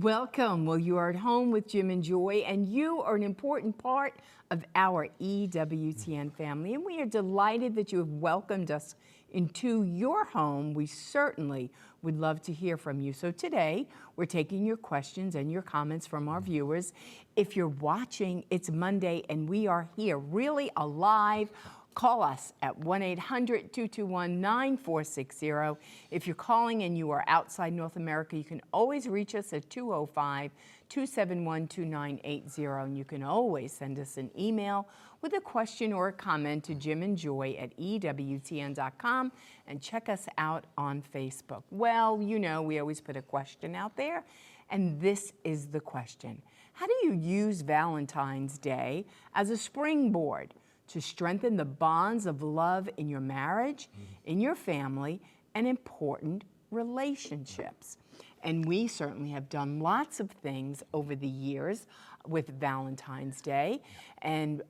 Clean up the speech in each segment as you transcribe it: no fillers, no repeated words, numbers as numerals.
Welcome. Well, you are at home with Jim and Joy, and you are an important part of our EWTN family, and we are delighted that you have welcomed us into your home. We certainly would love to hear from you. So today, we're taking your questions and your comments from our viewers. If you're watching, it's Monday, and we are here really alive. Call us at 1-800-221-9460. If you're calling and you are outside North America, you can always reach us at 205-271-2980. And you can always send us an email with a question or a comment to jimandjoy@ewtn.com, and check us out on Facebook. Well, you know, we always put a question out there, and this is the question. How do you use Valentine's Day as a springboard to strengthen the bonds of love in your marriage, in your family, and important relationships? And we certainly have done lots of things over the years with Valentine's Day, and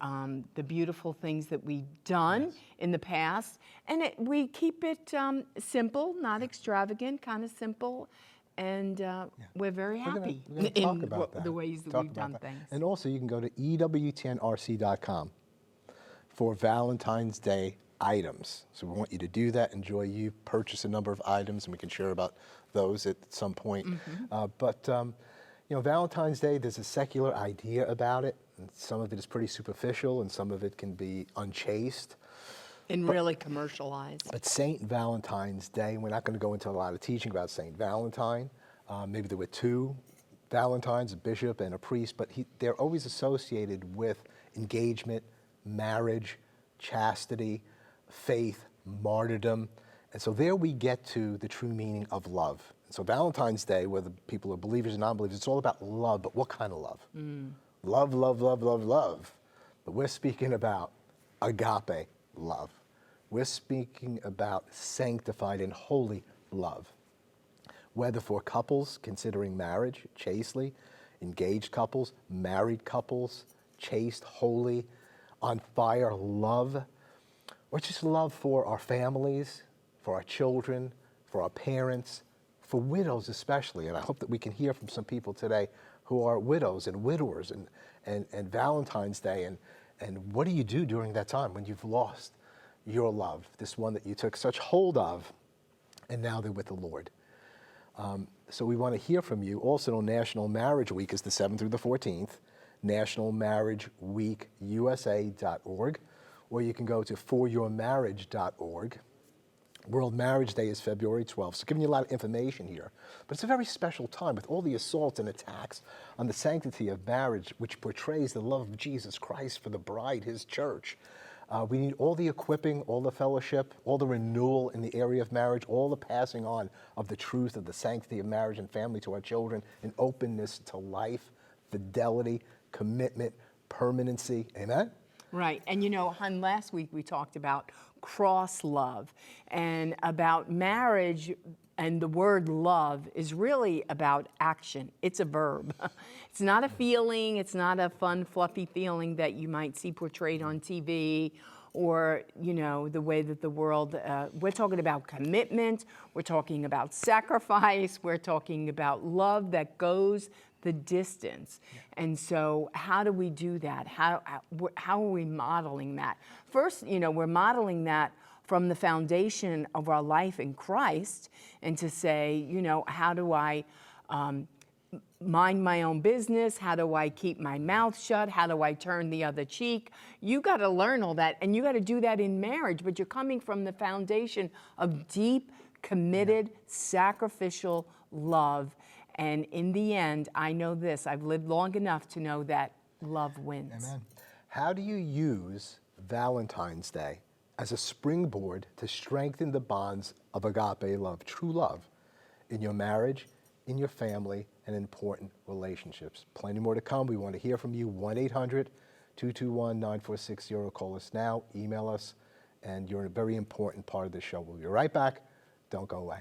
the beautiful things that we've done in the past. And we keep it simple, not extravagant, kind of simple. And we're very happy we're gonna talk about that. the ways that we've done things. And also, you can go to EWTNRC.com for Valentine's Day items. So we want you to do that. Enjoy. You purchase a number of items, and we can share about those at some point. You know, Valentine's Day, there's a secular idea about it. And some of it is pretty superficial, and some of it can be unchaste. And really commercialized. But Saint Valentine's Day, we're not going to go into a lot of teaching about Saint Valentine. Maybe there were two Valentines, a bishop and a priest, but they're always associated with engagement, marriage, chastity, faith, martyrdom. And so there we get to the true meaning of love. And so Valentine's Day, whether people are believers or non-believers, it's all about love, but what kind of love? Love, love, love, love, love. But we're speaking about agape love. We're speaking about sanctified and holy love. Whether for couples considering marriage chastely, engaged couples, married couples, chaste, holy, on fire love, or just love for our families, for our children, for our parents, for widows especially. And I hope that we can hear from some people today who are widows and widowers and Valentine's Day. And what do you do during that time when you've lost your love, this one that you took such hold of, and now they're with the Lord? So we want to hear from you. Also, National Marriage Week is the 7th through the 14th. nationalmarriageweekusa.org, or you can go to foryourmarriage.org. World Marriage Day is February 12th, so giving you a lot of information here. But it's a very special time with all the assaults and attacks on the sanctity of marriage, which portrays the love of Jesus Christ for the bride, his church. We need all the equipping, all the fellowship, all the renewal in the area of marriage, all the passing on of the truth of the sanctity of marriage and family to our children, and openness to life, fidelity, commitment, permanency. Amen? Right. And you know, hon, last week we talked about cross love and about marriage, and the word love is really about action. It's a verb. It's not a feeling. It's not a fun, fluffy feeling that you might see portrayed on TV or, you know, the way that the world, we're talking about commitment. We're talking about sacrifice. We're talking about love that goes the distance. And so how do we do that? How are we modeling that? First, you know, we're modeling that from the foundation of our life in Christ, and to say, you know, how do I mind my own business? How do I keep my mouth shut? How do I turn the other cheek? You got to learn all that, and you got to do that in marriage, but you're coming from the foundation of deep, committed, sacrificial love. And in the end, I know this, I've lived long enough to know that love wins. Amen. How do you use Valentine's Day as a springboard to strengthen the bonds of agape love, true love, in your marriage, in your family, and important relationships? Plenty more to come. We want to hear from you. 1-800-221-9460. Call us now, email us, and you're a very important part of the show. We'll be right back. Don't go away.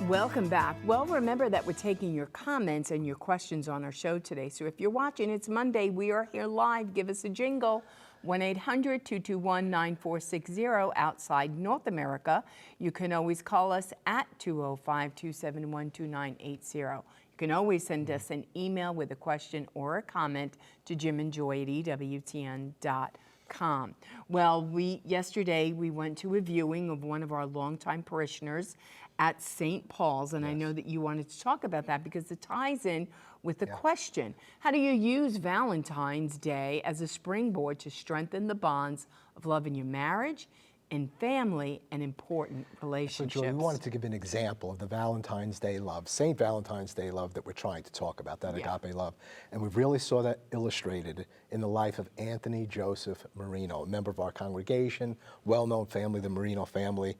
Welcome back. Well, remember that we're taking your comments and your questions on our show today. So if you're watching, it's Monday. We are here live. Give us a jingle. 1-800-221-9460 outside North America. You can always call us at 205-271-2980. You can always send us an email with a question or a comment to jimandjoy@ewtn.com. Well, yesterday we went to a viewing of one of our longtime parishioners at St. Paul's, and I know that you wanted to talk about that because it ties in with the question. How do you use Valentine's Day as a springboard to strengthen the bonds of love in your marriage, in family, and important So, relationships? Joy, we wanted to give an example of the Valentine's Day love, St. Valentine's Day love that we're trying to talk about, that agape love. And we really saw that illustrated in the life of Anthony Joseph Marino, a member of our congregation, well-known family, the Marino family,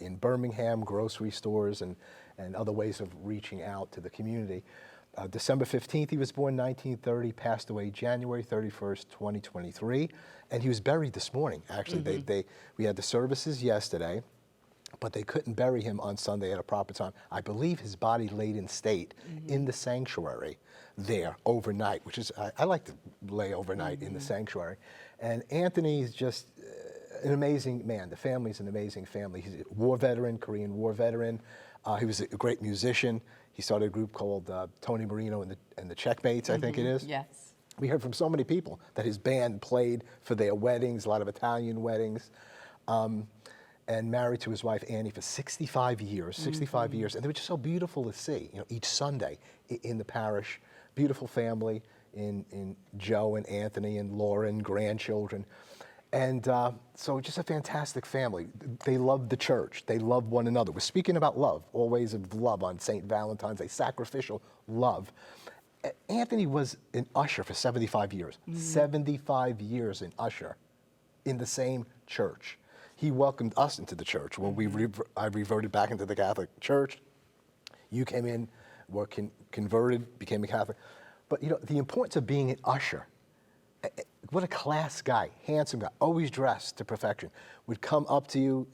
in Birmingham, grocery stores, and other ways of reaching out to the community. December 15th, he was born 1930, passed away January 31st, 2023, and he was buried this morning. Actually, we had the services yesterday, but they couldn't bury him on Sunday at a proper time. I believe his body laid in state in the sanctuary there overnight, which is, I like to lay overnight in the sanctuary. And Anthony is just an amazing man. The family's an amazing family. He's a war veteran, Korean War veteran. He was a great musician. He started a group called Tony Marino and the Checkmates, I think it is. Yes. We heard from so many people that his band played for their weddings, a lot of Italian weddings, and married to his wife Annie for 65 years, 65 years. And they were just so beautiful to see, each Sunday in the parish. Beautiful family in Joe and Anthony and Laura and grandchildren. And so just a fantastic family. They love the church. They love one another. We're speaking about love, all ways of love on St. Valentine's Day, sacrificial love. Anthony was an usher for 75 years. 75 years an usher in the same church. He welcomed us into the church when I reverted back into the Catholic Church. You came in, were converted, became a Catholic. But the importance of being an usher. What a class guy, handsome guy, always dressed to perfection. Would come up to you,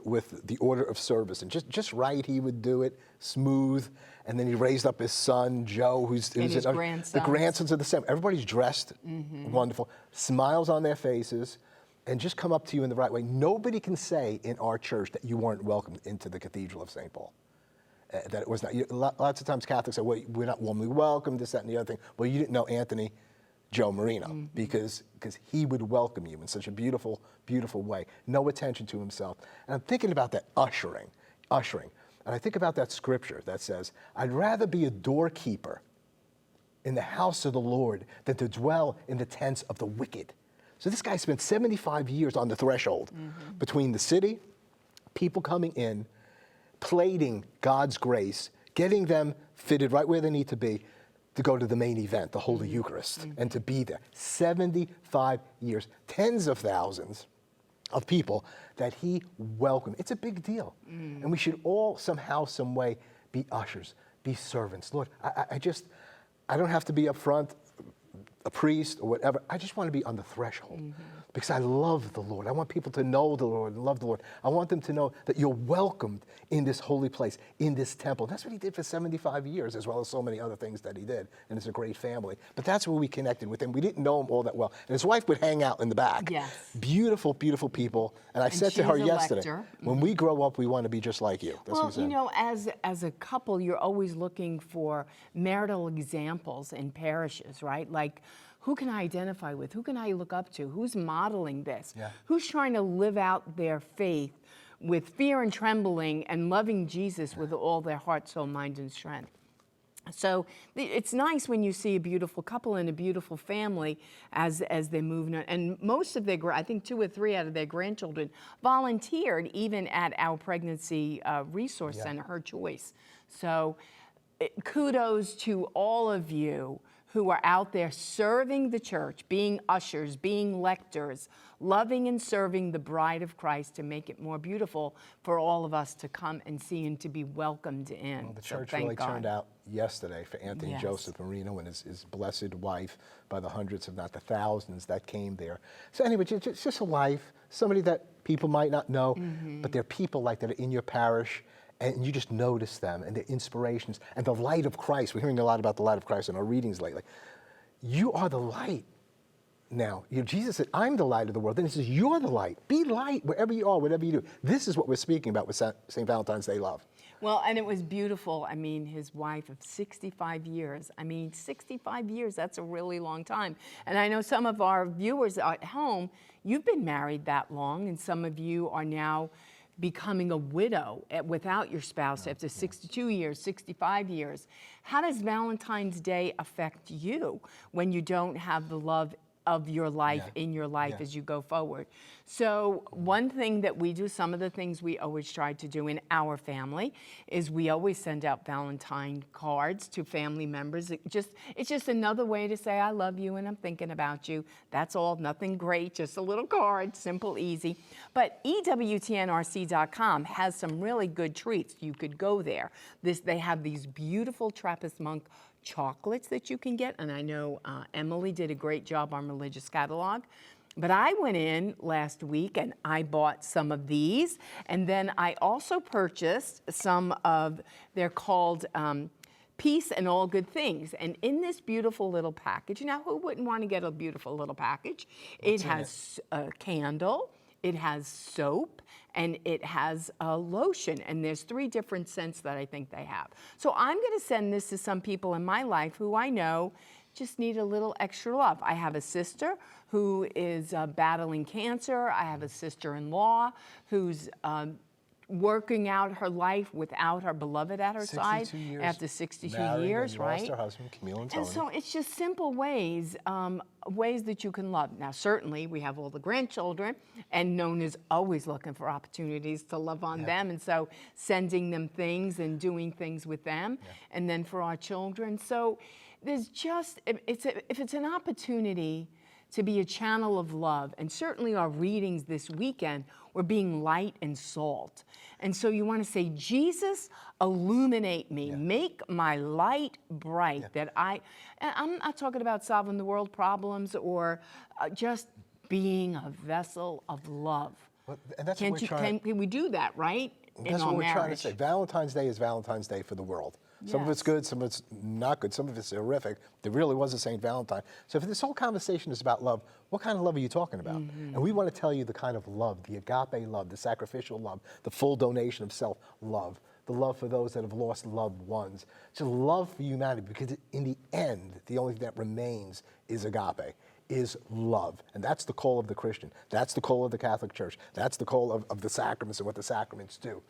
with the order of service, and just right, he would do it smooth. And then he raised up his son, Joe, who's his the grandsons. grandsons are the same. Everybody's dressed wonderful, smiles on their faces, and just come up to you in the right way. Nobody can say in our church that you weren't welcomed into the Cathedral of St. Paul. That it was not. Lots of times Catholics say, well, we're not warmly welcomed, this, that, and the other thing. Well, you didn't know Anthony Joe Marino, because he would welcome you in such a beautiful, beautiful way. No attention to himself. And I'm thinking about that ushering. And I think about that scripture that says, I'd rather be a doorkeeper in the house of the Lord than to dwell in the tents of the wicked. So this guy spent 75 years on the threshold between the city, people coming in, plating God's grace, getting them fitted right where they need to be, to go to the main event, the Holy Eucharist, and to be there. 75 years, tens of thousands of people that he welcomed. It's a big deal. And we should all somehow, some way be ushers, be servants. Lord, I don't have to be up front, a priest or whatever. I just want to be on the threshold because I love the Lord. I want people to know the Lord and love the Lord. I want them to know that you're welcomed in this holy place, in this temple. That's what he did for 75 years, as well as so many other things that he did. And it's a great family. But that's where we connected with him. We didn't know him all that well. And his wife would hang out in the back. Yes. Beautiful, beautiful people. And I said to her yesterday, when we grow up, we want to be just like you. That's what we said. As a couple, you're always looking for marital examples in parishes, right? Like, who can I identify with? Who can I look up to? Who's modeling this? Yeah. Who's trying to live out their faith with fear and trembling and loving Jesus with all their heart, soul, mind, and strength? So it's nice when you see a beautiful couple and a beautiful family as they move. And most of I think 2 or 3 out of their grandchildren volunteered even at our pregnancy resource center, Her Choice. So kudos to all of you who are out there serving the church, being ushers, being lectors, loving and serving the bride of Christ to make it more beautiful for all of us to come and see and to be welcomed in. Well, the church really turned out yesterday for Anthony Joseph Marino and his blessed wife by the hundreds, if not the thousands, that came there. So anyway, just a life, somebody that people might not know, but they're people like that are in your parish. and you just notice them and their inspirations and the light of Christ. We're hearing a lot about the light of Christ in our readings lately. You are the light. Now, Jesus said, I'm the light of the world. Then he says, you're the light. Be light wherever you are, whatever you do. This is what we're speaking about with St. Valentine's Day love. Well, and it was beautiful. I mean, his wife of 65 years. I mean, 65 years, that's a really long time. And I know some of our viewers at home, you've been married that long, and some of you are now becoming a widow without your spouse after 62 years, 65 years. How does Valentine's Day affect you when you don't have the love of your life in your life as you go forward? So one thing that we do, some of the things we always try to do in our family, is we always send out Valentine cards to family members. It's just another way to say I love you and I'm thinking about you. That's all, nothing great, just a little card, simple, easy. But EWTNRC.com has some really good treats. You could go there. They have these beautiful Trappist monk chocolates that you can get, and I know Emily did a great job on Religious Catalog. But I went in last week and I bought some of these, and then I also purchased some of, they're called Peace and All Good Things. And in this beautiful little package, now who wouldn't want to get a beautiful little package? It has a candle, it has soap, and it has a lotion, and there's 3 different scents that I think they have. So I'm gonna send this to some people in my life who I know just need a little extra love. I have a sister who is battling cancer. I have a sister-in-law who's working out her life without her beloved at her side after 62 years, right? Lost her husband, Camille and Tony. And so it's just simple ways, ways that you can love. Now, certainly, we have all the grandchildren, and Nona's always looking for opportunities to love on them, and so sending them things and doing things with them, and then for our children. So there's just, if it's an opportunity to be a channel of love, and certainly our readings this weekend were being light and salt. And so you want to say, Jesus, illuminate me, make my light bright, that and I'm not talking about solving the world problems or just being a vessel of love. Well, and that's what we're trying. Can we do that, right? That's what we're trying to say. Valentine's Day is Valentine's Day for the world. Some of it's good, some of it's not good, some of it's horrific. There really was a St. Valentine. So if this whole conversation is about love, what kind of love are you talking about? And we want to tell you the kind of love, the agape love, the sacrificial love, the full donation of self love, the love for those that have lost loved ones. Just love for humanity, because in the end, the only thing that remains is agape, is love. And that's the call of the Christian. That's the call of the Catholic Church. That's the call of the sacraments and what the sacraments do.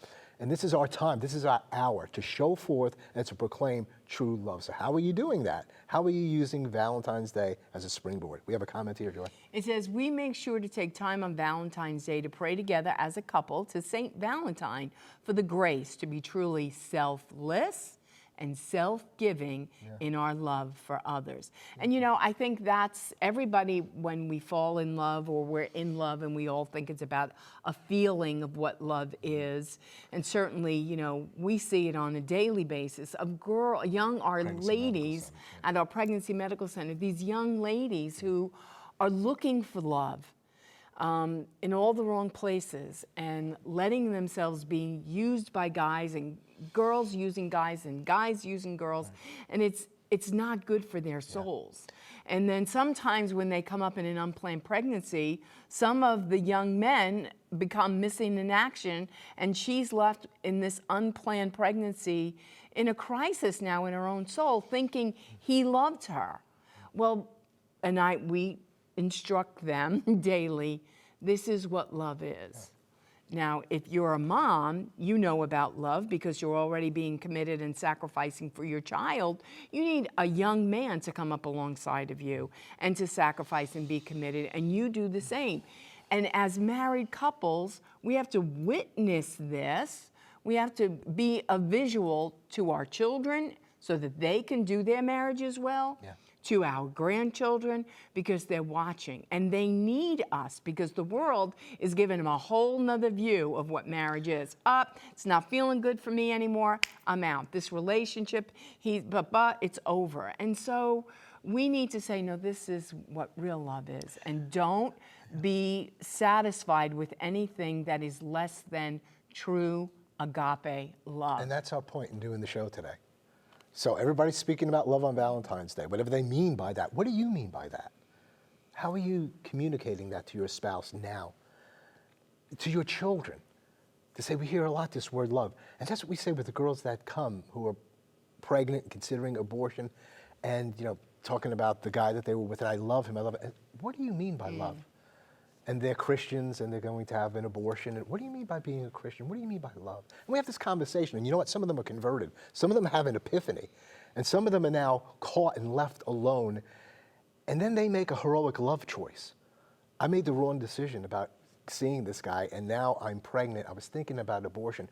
And this is our time, this is our hour to show forth and to proclaim true love. So how are you doing that? How are you using Valentine's Day as a springboard? We have a comment here, Joy. It says, we make sure to take time on Valentine's Day to pray together as a couple to Saint Valentine for the grace to be truly selfless and self-giving in our love for others. And you know, I think that's everybody, when we fall in love or we're in love, and we all think it's about a feeling of what love is. And certainly, you know, we see it on a daily basis of our ladies at our pregnancy medical center, these young ladies who are looking for love in all the wrong places and letting themselves be used by guys, and girls using guys and guys using girls, and it's not good for their souls. And then sometimes when they come up in an unplanned pregnancy, some of the young men become missing in action, and she's left in this unplanned pregnancy in a crisis now in her own soul, thinking he loved her. Well, and we instruct them daily, this is what love is. Now, if you're a mom, you know about love because you're already being committed and sacrificing for your child. You need a young man to come up alongside of you and to sacrifice and be committed, and you do the same. And as married couples, we have to witness this. We have to be a visual to our children so that they can do their marriages well. To our grandchildren, because they're watching, and they need us because the world is giving them a whole nother view of what marriage is. It's not feeling good for me anymore, I'm out. This relationship, it's over. And so we need to say, no, this is what real love is, and don't be satisfied with anything that is less than true agape love. And that's our point in doing the show today. So everybody's speaking about love on Valentine's Day, whatever they mean by that. What do you mean by that? How are you communicating that to your spouse now? To your children? To say, we hear a lot this word love. And that's what we say with the girls that come who are pregnant and considering abortion and, talking about the guy that they were with, and I love him, I love it. And what do you mean by love? And they're Christians and they're going to have an abortion. And what do you mean by being a Christian? What do you mean by love? And we have this conversation, and you know what? Some of them are converted. Some of them have an epiphany. And some of them are now caught and left alone. And then they make a heroic love choice. I made the wrong decision about seeing this guy, and now I'm pregnant. I was thinking about abortion.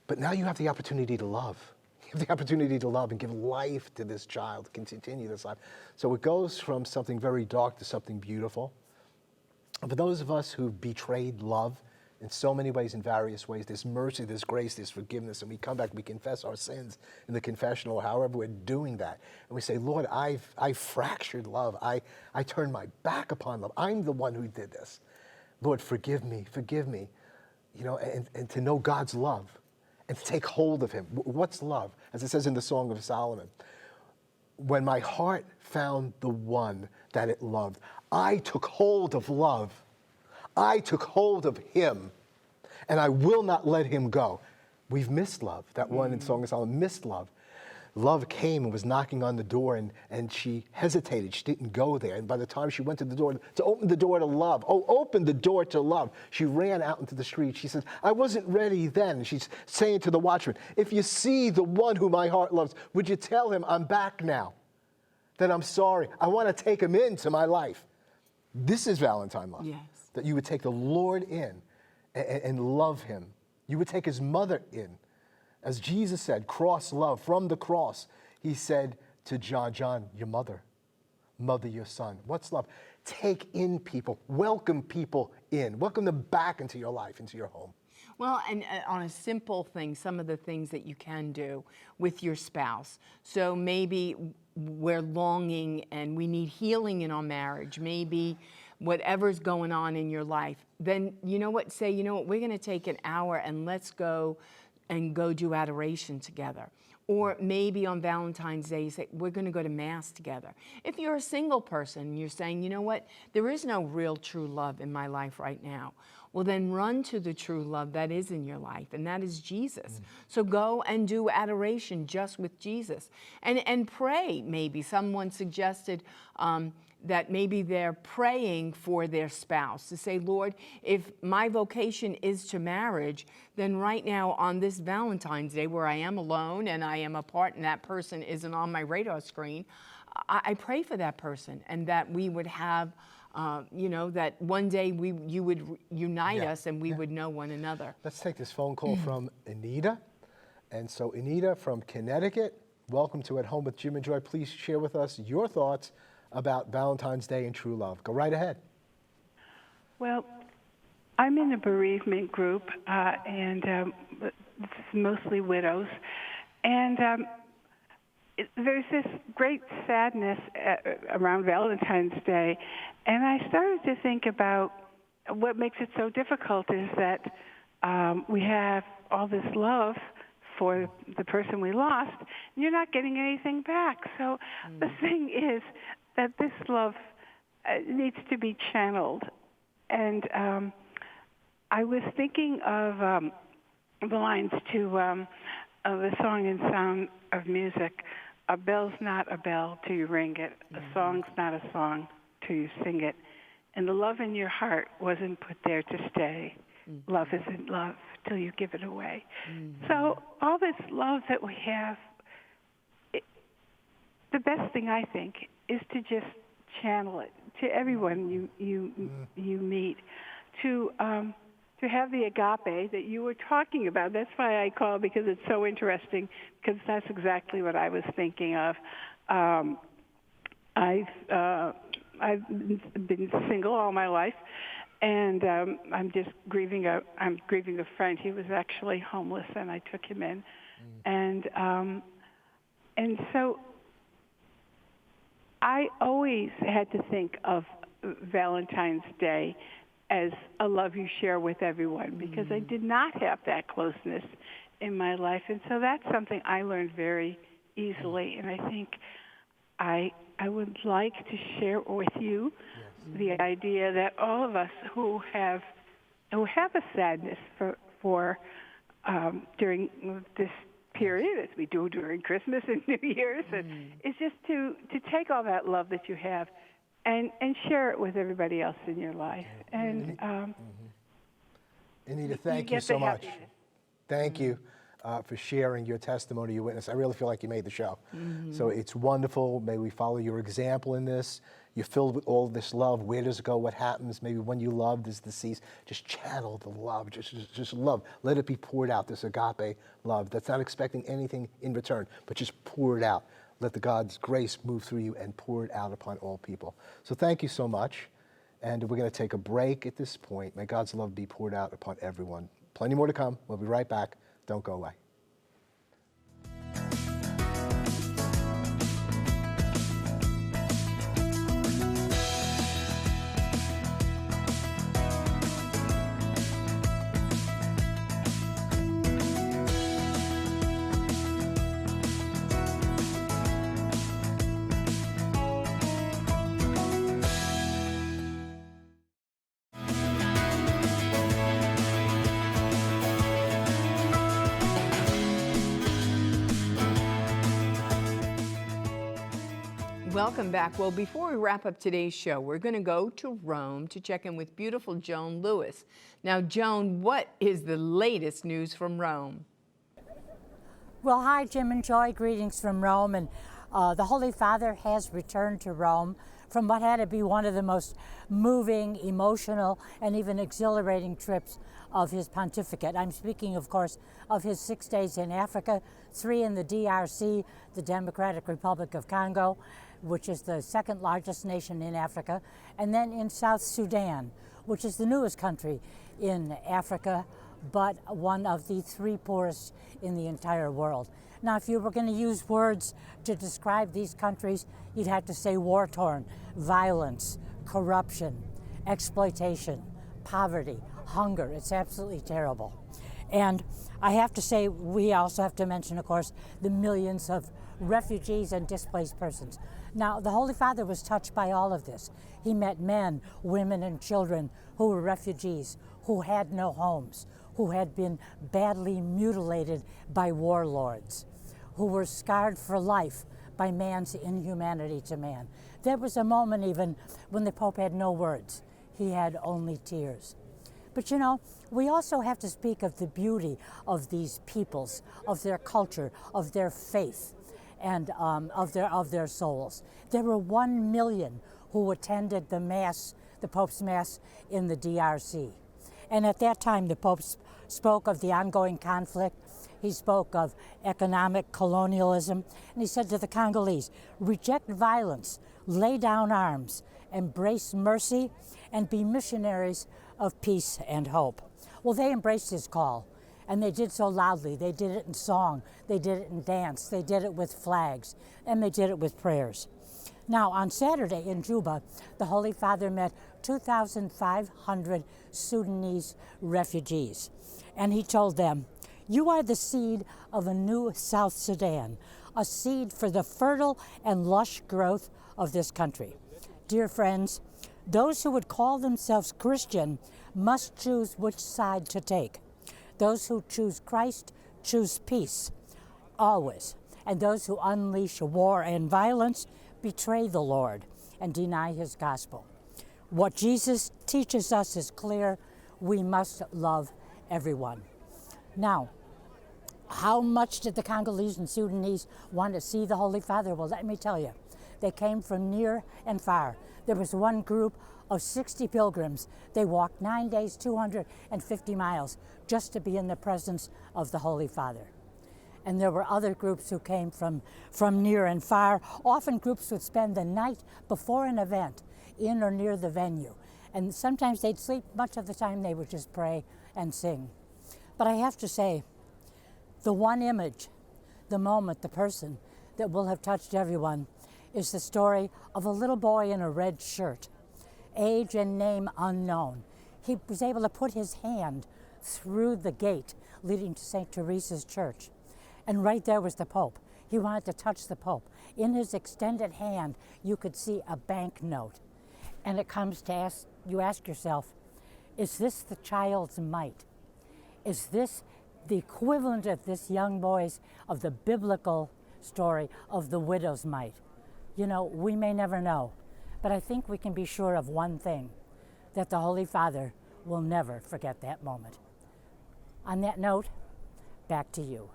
But now you have the opportunity to love. You have the opportunity to love and give life to this child, continue this life. So it goes from something very dark to something beautiful. For those of us who've betrayed love in so many ways, in various ways, there's mercy, there's grace, there's forgiveness, and we come back, we confess our sins in the confessional, however we're doing that. And we say, Lord, I've fractured love. I turned my back upon love. I'm the one who did this. Lord, forgive me, and to know God's love and to take hold of him. What's love? As it says in the Song of Solomon, when my heart found the one that it loved, I took hold of love. I took hold of him, and I will not let him go. We've missed love. That one in Song of Solomon missed love. Love came and was knocking on the door, and she hesitated. She didn't go there. And by the time she went to the door, to open the door to love, open the door to love, she ran out into the street. She says, I wasn't ready then. She's saying to the watchman, if you see the one who my heart loves, would you tell him I'm back now? That I'm sorry. I want to take him into my life. This is Valentine love. Yes. That you would take the Lord in and love him. You would take his mother in. As Jesus said, cross love. From the cross, he said to John, your mother, your son. What's love? Take in people. Welcome people in. Welcome them back into your life, into your home. Well, and on a simple thing, some of the things that you can do with your spouse. So maybe we're longing and we need healing in our marriage. Maybe whatever's going on in your life. Then you know what? Say, we're going to take an hour and let's go do adoration together. Or maybe on Valentine's Day, you say, we're going to go to Mass together. If you're a single person, you're saying, you know what? There is no real true love in my life right now. Well, then run to the true love that is in your life, and that is Jesus. So go and do adoration just with Jesus. And pray, maybe. Someone suggested that maybe they're praying for their spouse to say, Lord, if my vocation is to marriage, then right now on this Valentine's Day where I am alone and I am apart and that person isn't on my radar screen, I pray for that person and that we would have, that one day you would unite us and we would know one another. Let's take this phone call from Anita. And so Anita from Connecticut, welcome to At Home with Jim and Joy. Please share with us your thoughts about Valentine's Day and true love. Go right ahead. Well, I'm in a bereavement group, and it's mostly widows. And there's this great sadness around Valentine's Day. And I started to think about what makes it so difficult is that we have all this love for the person we lost, and you're not getting anything back. So the thing is that this love needs to be channeled. And I was thinking of the lines to the song in Sound of Music, a bell's not a bell till you ring it, a song's not a song till you sing it, and the love in your heart wasn't put there to stay. Love isn't love till you give it away. So all this love that we have, the best thing I think is to just channel it to everyone you meet, to have the agape that you were talking about. That's why I called, because it's so interesting, because that's exactly what I was thinking of. I've been single all my life, and I'm just grieving a friend. He was actually homeless, and I took him in, and so I always had to think of Valentine's Day as a love you share with everyone, because I did not have that closeness in my life. And so that's something I learned very easily. And I think I would like to share with you the idea that all of us who have a sadness for during this period, as we do during Christmas and New Year's, is just to take all that love that you have and share it with everybody else in your life. And Anita, thank you get so the much. happiness. Thank you for sharing your testimony, your witness. I really feel like you made the show. So it's wonderful. May we follow your example in this. You're filled with all this love. Where does it go? What happens? Maybe when you love, this deceased. Just channel the love. Just love. Let it be poured out. This agape love that's not expecting anything in return, but just pour it out. Let the God's grace move through you and pour it out upon all people. So thank you so much. And we're going to take a break at this point. May God's love be poured out upon everyone. Plenty more to come. We'll be right back. Don't go away. Welcome back. Well, before we wrap up today's show, we're going to go to Rome to check in with beautiful Joan Lewis. Now, Joan, what is the latest news from Rome? Well, hi, Jim and Joy. Greetings from Rome. And the Holy Father has returned to Rome from what had to be one of the most moving, emotional, and even exhilarating trips of his pontificate. I'm speaking, of course, of his 6 days in Africa, 3 in the DRC, the Democratic Republic of Congo, which is the second largest nation in Africa, and then in South Sudan, which is the newest country in Africa, but one of the 3 poorest in the entire world. Now, if you were going to use words to describe these countries, you'd have to say war-torn, violence, corruption, exploitation, poverty, hunger. It's absolutely terrible. And I have to say, we also have to mention, of course, the millions of refugees and displaced persons. Now, the Holy Father was touched by all of this. He met men, women, and children who were refugees, who had no homes, who had been badly mutilated by warlords, who were scarred for life by man's inhumanity to man. There was a moment even when the Pope had no words. He had only tears. But you know, we also have to speak of the beauty of these peoples, of their culture, of their faith, and of their souls. There were 1 million who attended the Mass, the Pope's Mass in the DRC. And at that time, the Pope spoke of the ongoing conflict. He spoke of economic colonialism. And he said to the Congolese, reject violence, lay down arms, embrace mercy, and be missionaries of peace and hope. Well, they embraced his call, and they did so loudly. They did it in song, they did it in dance, they did it with flags, and they did it with prayers. Now, on Saturday in Juba, the Holy Father met 2,500 Sudanese refugees, and he told them, you are the seed of a new South Sudan, a seed for the fertile and lush growth of this country. Dear friends, those who would call themselves Christian must choose which side to take. Those who choose Christ choose peace, always. And those who unleash war and violence betray the Lord and deny his gospel. What Jesus teaches us is clear. We must love everyone. Now, how much did the Congolese and Sudanese want to see the Holy Father? Well, let me tell you, they came from near and far. There was one group of 60 pilgrims. They walked 9 days, 250 miles, just to be in the presence of the Holy Father. And there were other groups who came from near and far. Often groups would spend the night before an event in or near the venue. And sometimes they'd sleep. Much of the time they would just pray and sing. But I have to say, the one image, the moment, the person that will have touched everyone is the story of a little boy in a red shirt, age and name unknown. he was able to put his hand through the gate leading to St. Teresa's church. And right there was the Pope. He wanted to touch the Pope. In his extended hand, you could see a banknote. And it comes to you ask yourself, is this the child's might? Is this the equivalent of this young boy's, of the biblical story of the widow's mite? You know, we may never know, but I think we can be sure of one thing, that the Holy Father will never forget that moment. On that note, back to you.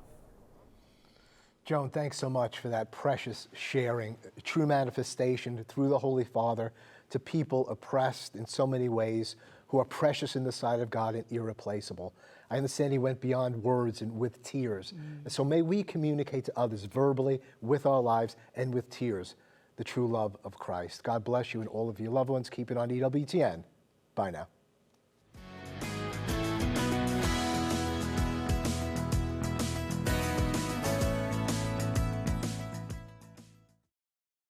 Joan, thanks so much for that precious sharing, true manifestation through the Holy Father to people oppressed in so many ways, who are precious in the sight of God and irreplaceable. I understand he went beyond words and with tears. And so may we communicate to others verbally, with our lives, and with tears, the true love of Christ. God bless you and all of your loved ones. Keep it on EWTN. Bye now.